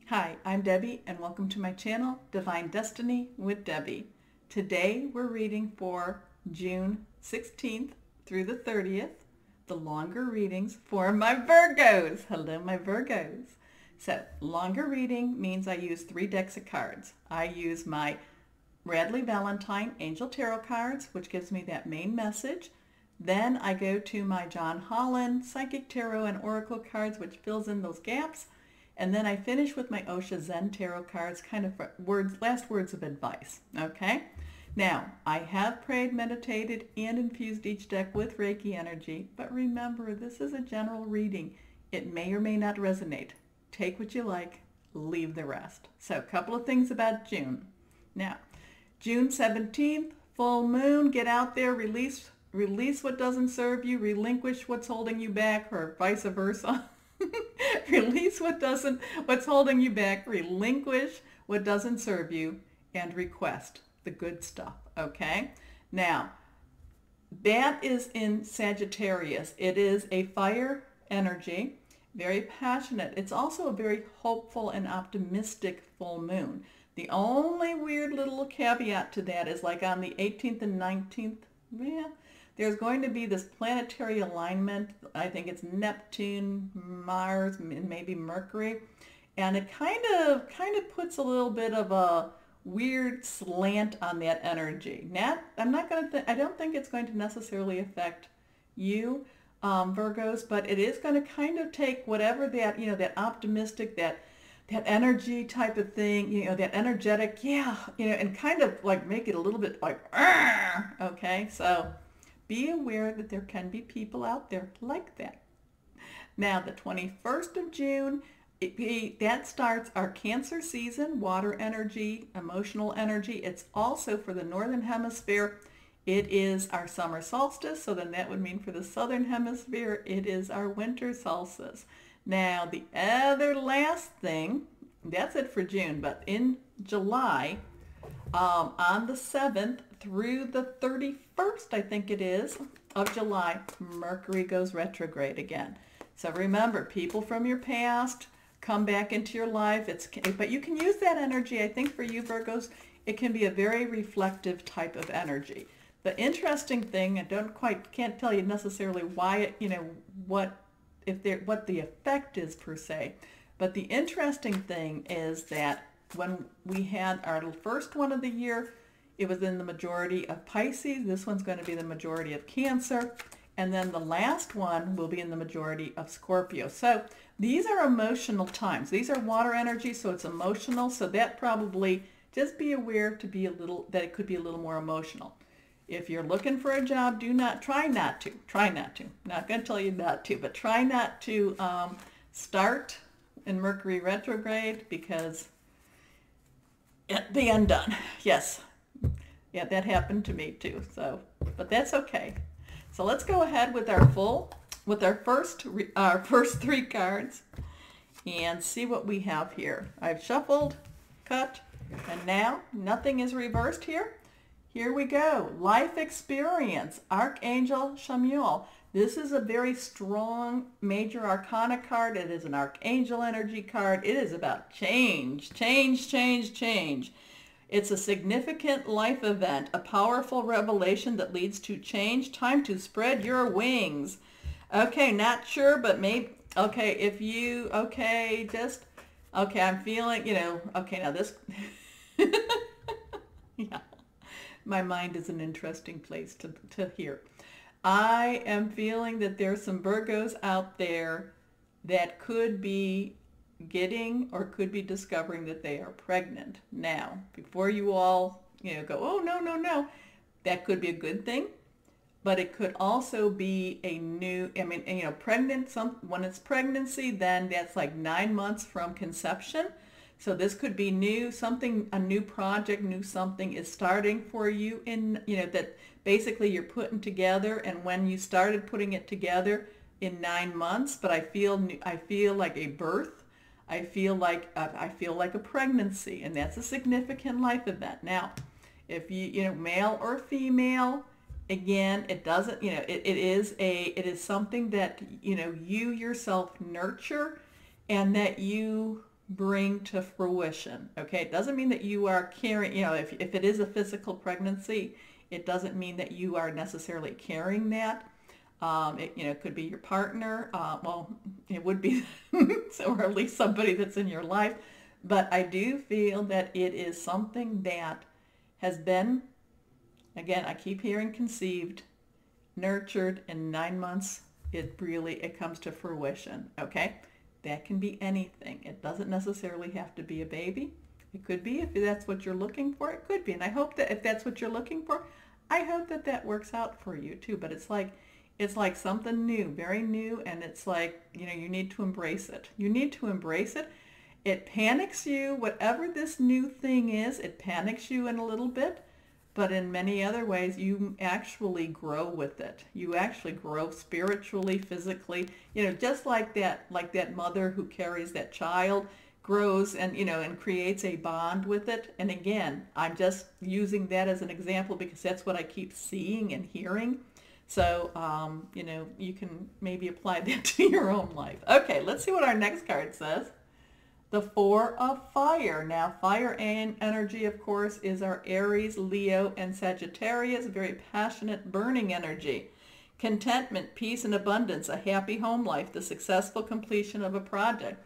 Hi, I'm Debbie and welcome to my channel, Divine Destiny with Debbie. Today we're reading for June 16th through the 30th, the longer readings for my Virgos. Hello, my Virgos. So, longer reading means I use 3 decks of cards. I use my Radley Valentine Angel Tarot cards, which gives me that main message. Then I go to my John Holland Psychic Tarot and Oracle cards, which fills in those gaps. And then I finish with my Osha Zen Tarot cards, kind of last words of advice, okay? Now, I have prayed, meditated, and infused each deck with Reiki energy, but remember, this is a general reading. It may or may not resonate. Take what you like, leave the rest. So, a couple of things about June. Now, June 17th, full moon, get out there, release what doesn't serve you, relinquish what's holding you back, or vice versa. Release what's holding you back, relinquish what doesn't serve you, and request the good stuff, okay? Now, that is in Sagittarius. It is a fire energy, very passionate. It's also a very hopeful and optimistic full moon. The only weird little caveat to that is like on the 18th and 19th, there's going to be this planetary alignment. I think it's Neptune, Mars, and maybe Mercury. And it kind of puts a little bit of a weird slant on that energy. I don't think it's going to necessarily affect you, Virgos, but it is going to kind of take whatever that, that optimistic, that energy type of thing, that energetic, and kind of like make it a little bit like, okay? So be aware that there can be people out there like that. Now, the 21st of June, that starts our Cancer season, water energy, emotional energy. It's also for the Northern Hemisphere. It is our summer solstice, so then that would mean for the Southern Hemisphere, it is our winter solstice. Now, the other last thing, that's it for June, but in July, on the 7th through the 31st, I think it is, of July, Mercury goes retrograde again. So remember, people from your past come back into your life. But you can use that energy. I think for you, Virgos, it can be a very reflective type of energy. The interesting thing, can't tell you necessarily why what the effect is per se, but the interesting thing is that when we had our first one of the year, it was in the majority of Pisces. This one's going to be the majority of Cancer. And then the last one will be in the majority of Scorpio. So these are emotional times. These are water energy, so it's emotional. So that probably, just be aware that it could be a little more emotional. If you're looking for a job, try not to. Not going to tell you not to, but try not to start in Mercury retrograde, because the undone. Yes. Yeah, that happened to me too. So, but that's okay. So let's go ahead with our first 3 cards and see what we have here. I've shuffled, cut, and now nothing is reversed here. Here we go. Life experience, Archangel Chamuel. This is a very strong major arcana card. It is an archangel energy card. It is about change. It's a significant life event, a powerful revelation that leads to change. Time to spread your wings. Okay, not sure, but maybe, okay, I'm feeling, okay, now this, yeah, my mind is an interesting place to hear. I am feeling that there's some Virgos out there that could be getting or could be discovering that they are pregnant. Now, before you all, go, oh, no, that could be a good thing, but it could also be a new, pregnant, when it's pregnancy, then that's like 9 months from conception. So this could be new, a new project, something is starting for you that basically you're putting together, and when you started putting it together in 9 months, but I feel like a birth. I feel like a pregnancy, and that's a significant life event. Now, if you male or female, again, it doesn't, it is something that you yourself nurture, and that you bring to fruition. Okay, it doesn't mean that you are carrying, if it is a physical pregnancy, it doesn't mean that you are necessarily carrying that. It could be your partner. Well, it would be, or at least somebody that's in your life. But I do feel that it is something that has been, again, I keep hearing conceived, nurtured in 9 months. It comes to fruition. Okay, that can be anything. It doesn't necessarily have to be a baby. It could be, if that's what you're looking for, it could be. And I hope that if that's what you're looking for, I hope that that works out for you too. But it's like something new, very new, and it's like, you need to embrace it. You need to embrace it. It panics you, whatever this new thing is, it panics you in a little bit, but in many other ways, you actually grow with it. You actually grow spiritually, physically, just like that mother who carries that child grows and creates a bond with it. And again, I'm just using that as an example because that's what I keep seeing and hearing. So, you can maybe apply that to your own life. Okay, let's see what our next card says. The Four of Fire. Now, fire and energy, of course, is our Aries, Leo, and Sagittarius. Very passionate, burning energy. Contentment, peace, and abundance. A happy home life. The successful completion of a project.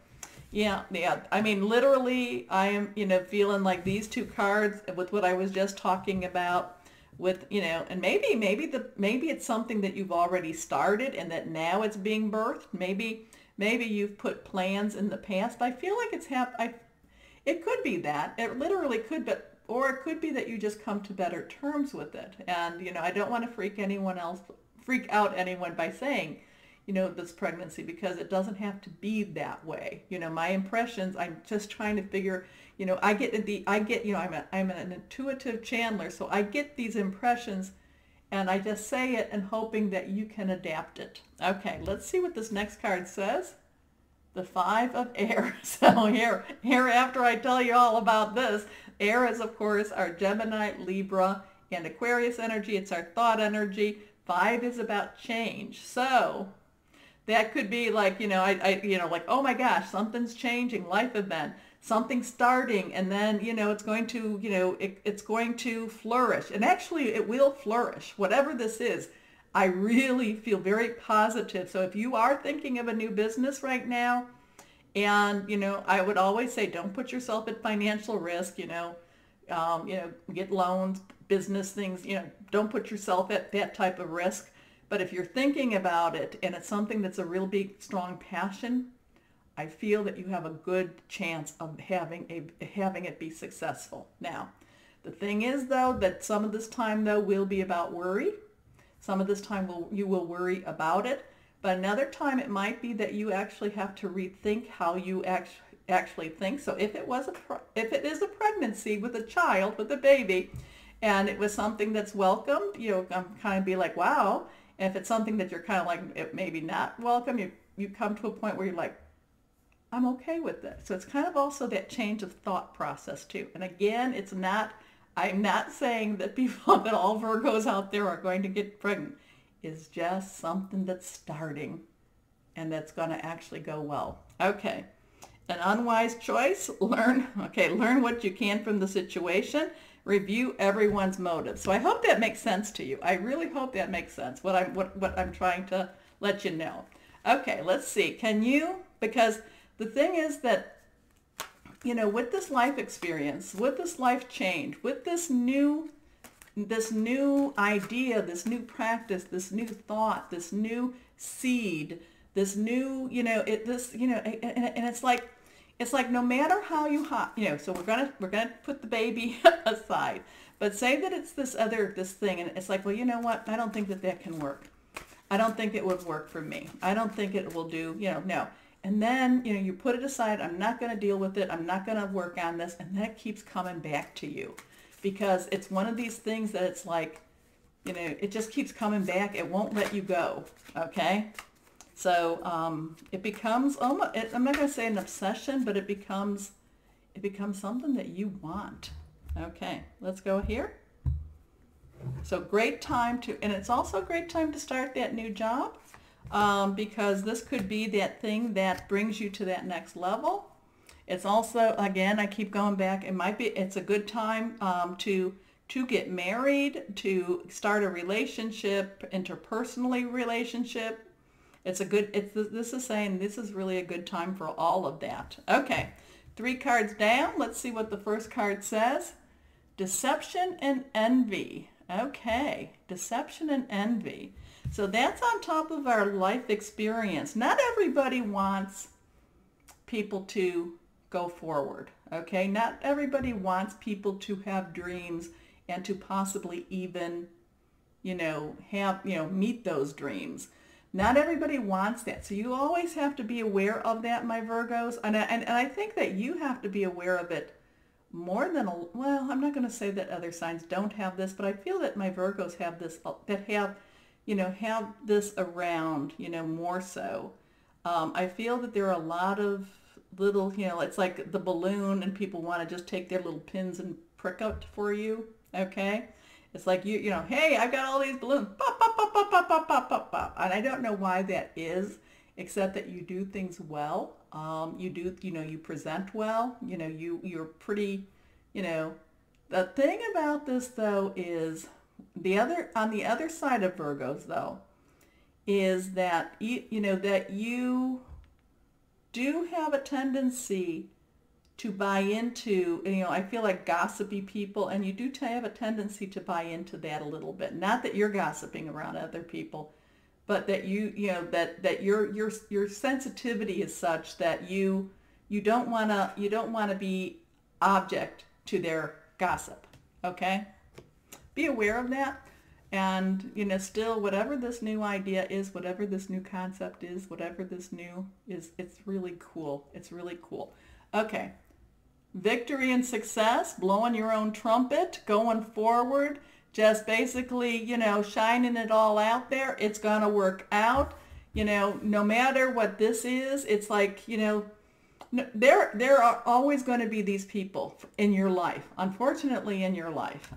Yeah. I mean, literally, I am, feeling like these two cards with what I was just talking about. With and maybe it's something that you've already started and that now it's being birthed. Maybe you've put plans in the past. I feel like it could be that. It literally could, or it could be that you just come to better terms with it. And I don't want to freak out anyone by saying, this pregnancy, because it doesn't have to be that way. My impressions, I'm just trying to figure, I'm an intuitive channeler, so I get these impressions and I just say it and hoping that you can adapt it. Okay, let's see what this next card says. The Five of Air. So here after I tell you all about this, air is, of course, our Gemini, Libra, and Aquarius energy. It's our thought energy. 5 is about change. So that could be like, like, oh my gosh, something's changing, life event, something starting, and then, it's going to, it's going to flourish. And actually it will flourish, whatever this is. I really feel very positive. So if you are thinking of a new business right now, and, I would always say, don't put yourself at financial risk, get loans, business things, don't put yourself at that type of risk. But if you're thinking about it and it's something that's a real big, strong passion, I feel that you have a good chance of having it be successful. Now, the thing is, though, that some of this time, though, will be about worry. Some of this time you will worry about it. But another time it might be that you actually have to rethink how you actually think. So if it is a pregnancy with a child, with a baby, and it was something that's welcomed, kind of be like, wow. And if it's something that you're kind of like, maybe not welcome, you come to a point where you're like, I'm okay with this. So it's kind of also that change of thought process too. And again, I'm not saying that that all Virgos out there are going to get pregnant. It's just something that's starting and that's going to actually go well. Okay. An unwise choice, learn what you can from the situation. Review everyone's motives. So I hope that makes sense to you. I really hope that makes sense, what I'm trying to let you know. Okay, let's see. Because the thing is that, with this life experience, with this life change, with this new idea, this new practice, this new thought, this new seed, this new, and it's like no matter how you so we're gonna put the baby aside, but say that it's this thing, and it's like, well, you know what? I don't think that can work. I don't think it would work for me. I don't think it will do. No. And then you put it aside. I'm not going to deal with it. I'm not going to work on this, and that keeps coming back to you, because it's one of these things that it's like, it just keeps coming back. It won't let you go. Okay. So it becomes almost, I'm not going to say an obsession, but it becomes something that you want. Okay, let's go here. So great time and it's also a great time to start that new job, because this could be that thing that brings you to that next level. It's also, again, I keep going back, it's a good time to get married, to start a relationship, interpersonally relationship. This is saying this is really a good time for all of that. Okay, 3 cards down. Let's see what the first card says. Deception and envy. Okay, deception and envy. So that's on top of our life experience. Not everybody wants people to go forward, okay? Not everybody wants people to have dreams and to possibly even, meet those dreams. Not everybody wants that. So you always have to be aware of that, my Virgos. And I think that you have to be aware of it more than, well, I'm not going to say that other signs don't have this, but I feel that my Virgos have this, have this around, more so. I feel that there are a lot of little, it's like the balloon and people want to just take their little pins and prick out for you, okay? It's like, hey, I've got all these balloons, pop, pop, pop, pop, pop, pop, pop, pop, pop. And I don't know why that is, except that you do things well. You present well, you're pretty, the thing about this though is on the other side of Virgos though, is that, that you do have a tendency to buy into, I feel like gossipy people, and you do have a tendency to buy into that a little bit. Not that you're gossiping around other people, but that that your sensitivity is such that you don't want to be object to their gossip. Okay? Be aware of that. And, still, whatever this new idea is, whatever this new concept is, whatever this new is, it's really cool. It's really cool. Okay. Victory and success, blowing your own trumpet, going forward, just basically, shining it all out there. It's going to work out. No matter what this is, it's like, there are always going to be these people in your life, unfortunately in your life.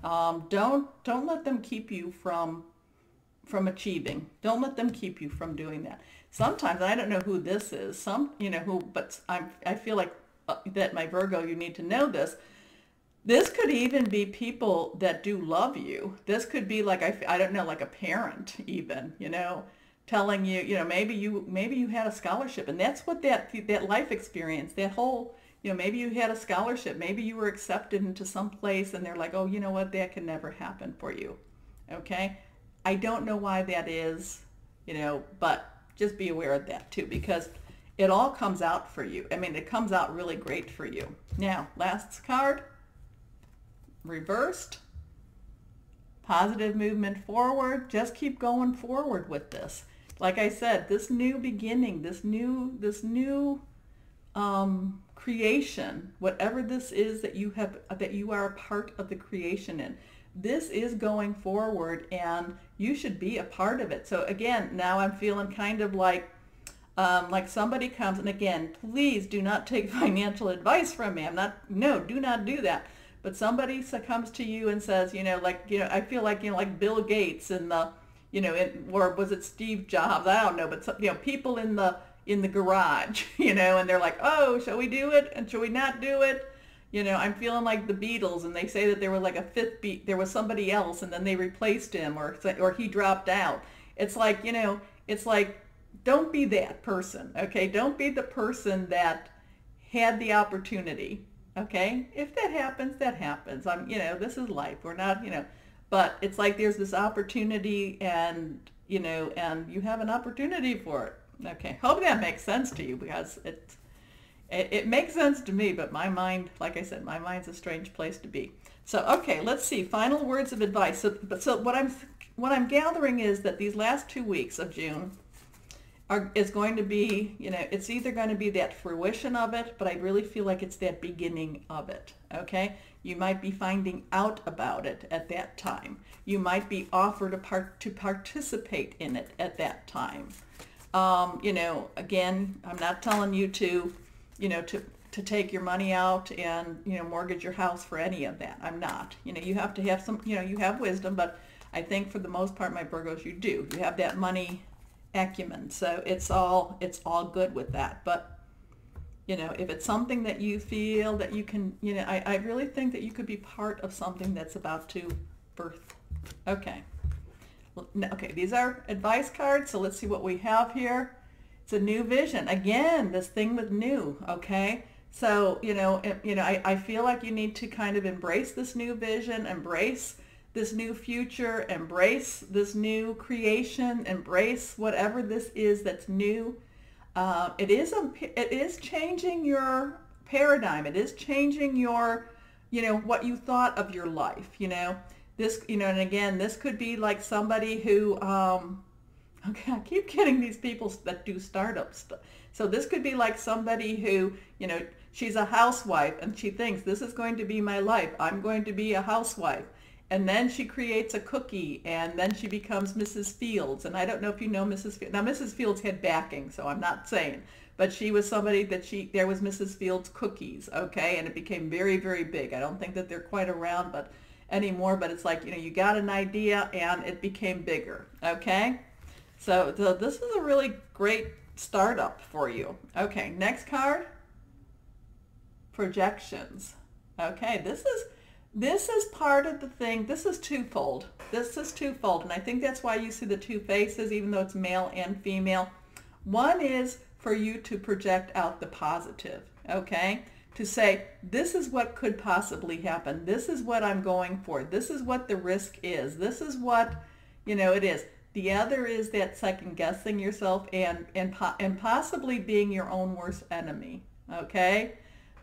Don't let them keep you from achieving. Don't let them keep you from doing that. Sometimes, I don't know who this is, but I feel like that my Virgo, you need to know this. This could even be people that do love you. This could be like, I don't know, like a parent even, telling you, maybe you had a scholarship, and that's what that life experience, that whole, maybe you had a scholarship, maybe you were accepted into some place, and they're like, oh, you know what, that can never happen for you. Okay? I don't know why that is, but just be aware of that too, because it all comes out for you. I mean, it comes out really great for you. Now, last card, reversed. Positive movement forward. Just keep going forward with this. Like I said, this new beginning, this new creation, whatever this is that you are a part of the creation in, this is going forward, and you should be a part of it. So again, now I'm feeling kind of like somebody comes, and again, please do not take financial advice from me. Do not do that. But somebody comes to you and says, I feel like, like Bill Gates and or was it Steve Jobs? I don't know, but people in the garage, and they're like, oh, shall we do it? And shall we not do it? I'm feeling like the Beatles, and they say that there was like a fifth there was somebody else, and then they replaced him, or he dropped out. It's like, don't be that person, okay? Don't be the person that had the opportunity, okay? If that happens, that happens. This is life. We're not, but it's like there's this opportunity, and, and you have an opportunity for it. Okay, hope that makes sense to you, because it makes sense to me, but my mind, like I said, my mind's a strange place to be. So, okay, let's see, final words of advice. So what I'm gathering is that these last 2 weeks of June is going to be, it's either going to be that fruition of it, but I really feel like it's that beginning of it, okay? You might be finding out about it at that time. You might be offered to participate in it at that time. Again, I'm not telling you to take your money out and, mortgage your house for any of that. I'm not. You have to have some, you have wisdom, but I think for the most part, my Virgos, you do. You have that money acumen. So it's all good with that. But You know, if it's something that you feel that you can, you know, I really think that you could be part of something that's about to birth. Okay. Okay, these are advice cards, so let's see what we have here. It's a new vision. Again, this thing with new, okay? So, I feel like you need to kind of embrace this new vision, embrace this new future, embrace this new creation, embrace whatever this is that's new. It is changing your paradigm. It is changing your, what you thought of your life, This, and again, this could be like somebody who, okay, I keep getting these people that do startups. So this could be like somebody who, she's a housewife and she thinks this is going to be my life. I'm going to be a housewife. And then she creates a cookie and then she becomes Mrs. Fields. And I don't know if you know Mrs. Fields. Now, Mrs. Fields had backing, so I'm not saying. But she was somebody that there was Mrs. Fields cookies, okay? And it became very, very big. I don't think that they're quite around anymore, but it's like, you got an idea and it became bigger, okay? So this is a really great startup for you. Okay, next card, projections. Okay, this is part of the thing. This is twofold. This is twofold, and I think that's why you see the two faces, even though it's male and female. One is for you to project out the positive, okay? To say, this is what could possibly happen. This is what I'm going for. This is what the risk is. This is what, it is. The other is that second guessing yourself and possibly being your own worst enemy, okay?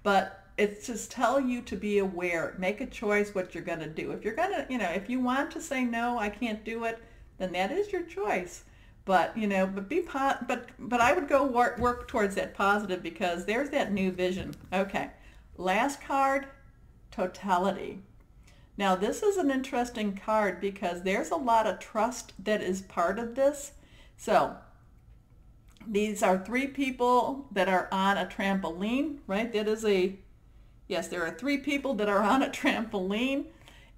But it's just tell you to be aware. Make a choice what you're going to do. If you're going to, if you want to say, no, I can't do it, then that is your choice. But, but I would go work towards that positive because there's that new vision. Okay. Last card, Totality. Now, this is an interesting card because there's a lot of trust that is part of this. So these are three people that are on a trampoline, right? Yes, there are three people that are on a trampoline.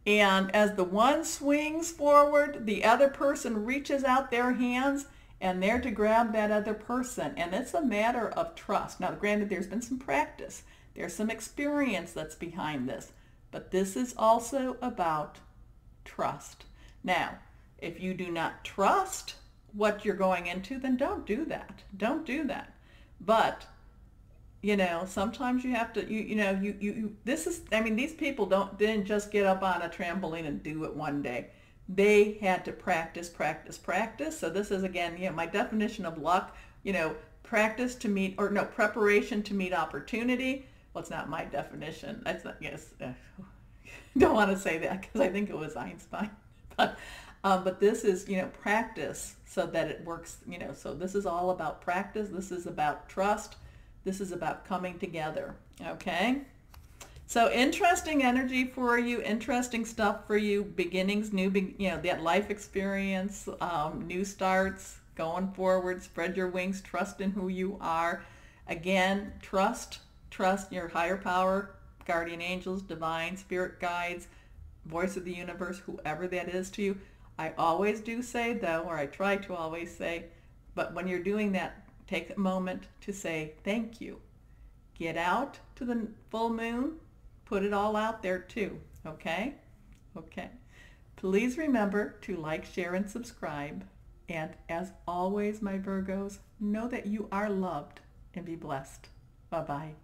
And as the one swings forward, the other person reaches out their hands and they're to grab that other person. And it's a matter of trust. Now, granted, there's been some practice. There's some experience that's behind this. But this is also about trust. Now, if you do not trust what you're going into, then don't do that. Don't do that. But sometimes you have to, these people didn't just get up on a trampoline and do it one day. They had to practice. So this is, again, my definition of luck, preparation to meet opportunity. Well, it's not my definition. That's not, don't want to say that because I think it was Einstein. But this is, practice so that it works, so this is all about practice. This is about trust. This is about coming together, okay? So interesting energy for you, interesting stuff for you, beginnings, that life experience, new starts, going forward, spread your wings, trust in who you are. Again, trust your higher power, guardian angels, divine spirit guides, voice of the universe, whoever that is to you. I always do say, though, or I try to always say, but when you're doing that, take a moment to say thank you. Get out to the full moon. Put it all out there too. Okay? Okay. Please remember to like, share, and subscribe. And as always, my Virgos, know that you are loved and be blessed. Bye-bye.